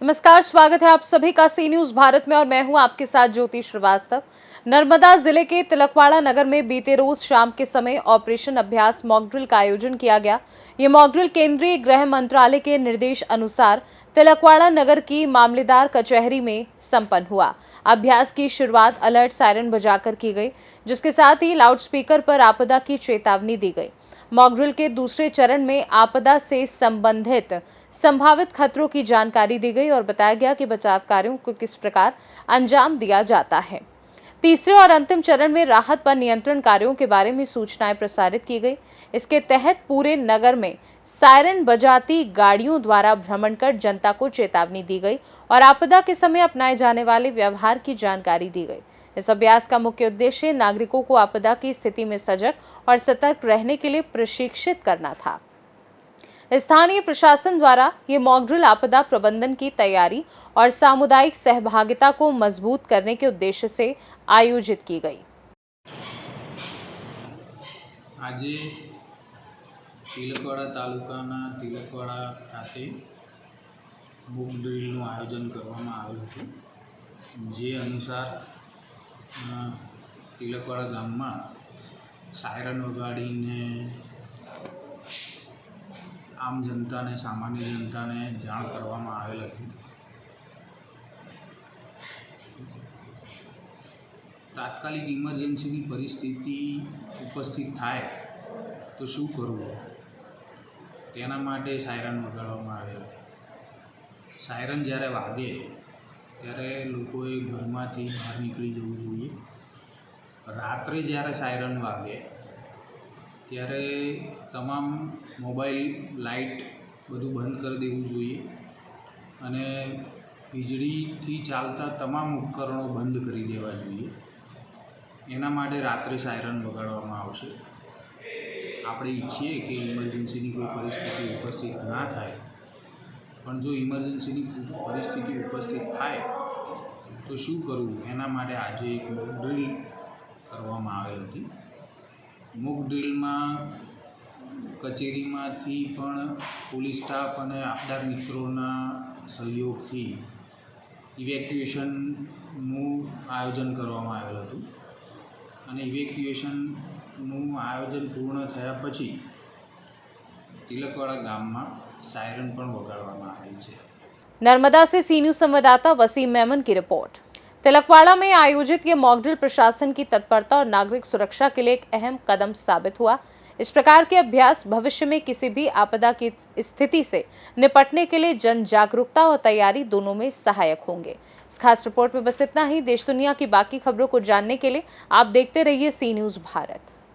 नमस्कार, स्वागत है आप सभी का सी न्यूज भारत में और मैं हूं आपके साथ ज्योति श्रीवास्तव। नर्मदा जिले के तिलकवाड़ा नगर में बीते रोज शाम के समय ऑपरेशन अभ्यास मॉक ड्रिल का आयोजन किया गया। ये मॉक ड्रिल केंद्रीय गृह मंत्रालय के निर्देश अनुसार तिलकवाड़ा नगर की मामलेदार कचहरी में संपन्न हुआ। अभ्यास की शुरुआत अलर्ट सायरन बजाकर की गई, जिसके साथ ही लाउडस्पीकर पर आपदा की चेतावनी दी गई। मॉक ड्रिल के दूसरे चरण में आपदा से संबंधित संभावित खतरों की जानकारी दी गई और बताया गया कि बचाव कार्यों को किस प्रकार अंजाम दिया जाता है। तीसरे और अंतिम चरण में राहत व नियंत्रण कार्यों के बारे में सूचनाएं प्रसारित की गई। इसके तहत पूरे नगर में सायरन बजाती गाड़ियों द्वारा भ्रमण कर जनता को चेतावनी दी गई और आपदा के समय अपनाए जाने वाले व्यवहार की जानकारी दी गई। इस अभ्यास का मुख्य उद्देश्य नागरिकों को आपदा की स्थिति में सजग और सतर्क रहने के लिए प्रशिक्षित करना था। स्थानीय प्रशासन द्वारा ये मॉक ड्रिल आपदा प्रबंधन की तैयारी और सामुदायिक सहभागिता को मजबूत करने के उद्देश्य से आयोजित की गई। आज तिलकवाड़ा तालुकाना तिलकवाड़ा खाते मॉक ड्रिलનું આયોજન કરવામાં આવ્યું હતું, જે अनुसार तिलकवाड़ा ગામમાં સાયરન વગાડીને આમ જનતાને સામાન્ય જનતાને જાણ કરવામાં આવેલ હતી। તાત્કાલિક ઇમરજન્સીની પરિસ્થિતિ ઉપસ્થિત થાય તો શું કરવું તેના માટે સાયરન વગાડવામાં આવેલ હતી। સાયરન જ્યારે વાગે ત્યારે લોકોએ ઘરમાંથી બહાર નીકળી જવું જોઈએ। રાત્રે જ્યારે સાયરન વાગે ત્યારે તમામ મોબાઈલ લાઇટ બધું બંધ કરી દેવું જોઈએ અને વીજળીથી ચાલતા તમામ ઉપકરણો બંધ કરી દેવા જોઈએ। એના માટે રાત્રે સાયરન વગાડવામાં આવશે। આપણે ઈચ્છીએ કે ઇમરજન્સીની કોઈ પરિસ્થિતિ ઉપસ્થિત ના થાય, પણ જો ઇમરજન્સીની પરિસ્થિતિ ઉપસ્થિત થાય તો શું કરવું એના માટે આજે એક મોક ડ્રિલ કરવામાં આવેલ હતી। મોક ડ્રિલમાં કચેરીમાંથી પણ પોલીસ સ્ટાફ અને આપદાર મિત્રોના સહયોગથી ઇવેક્યુએશનનું આયોજન કરવામાં આવેલ હતું અને ઇવેક્યુએશનનું આયોજન પૂર્ણ થયા પછી तिलकवाड़ा ગામમાં સાયરન પણ વગાડવામાં આવેલ છે। नर्मदा से सी न्यूज संवाददाता वसीम मेमन की रिपोर्ट। तिलकवाड़ा में आयोजित ये मॉक ड्रिल प्रशासन की तत्परता और नागरिक सुरक्षा के लिए एक अहम कदम साबित हुआ। इस प्रकार के अभ्यास भविष्य में किसी भी आपदा की स्थिति से निपटने के लिए जन जागरूकता और तैयारी दोनों में सहायक होंगे। इस खास रिपोर्ट में बस इतना ही। देश दुनिया की बाकी खबरों को जानने के लिए आप देखते रहिए सी न्यूज भारत।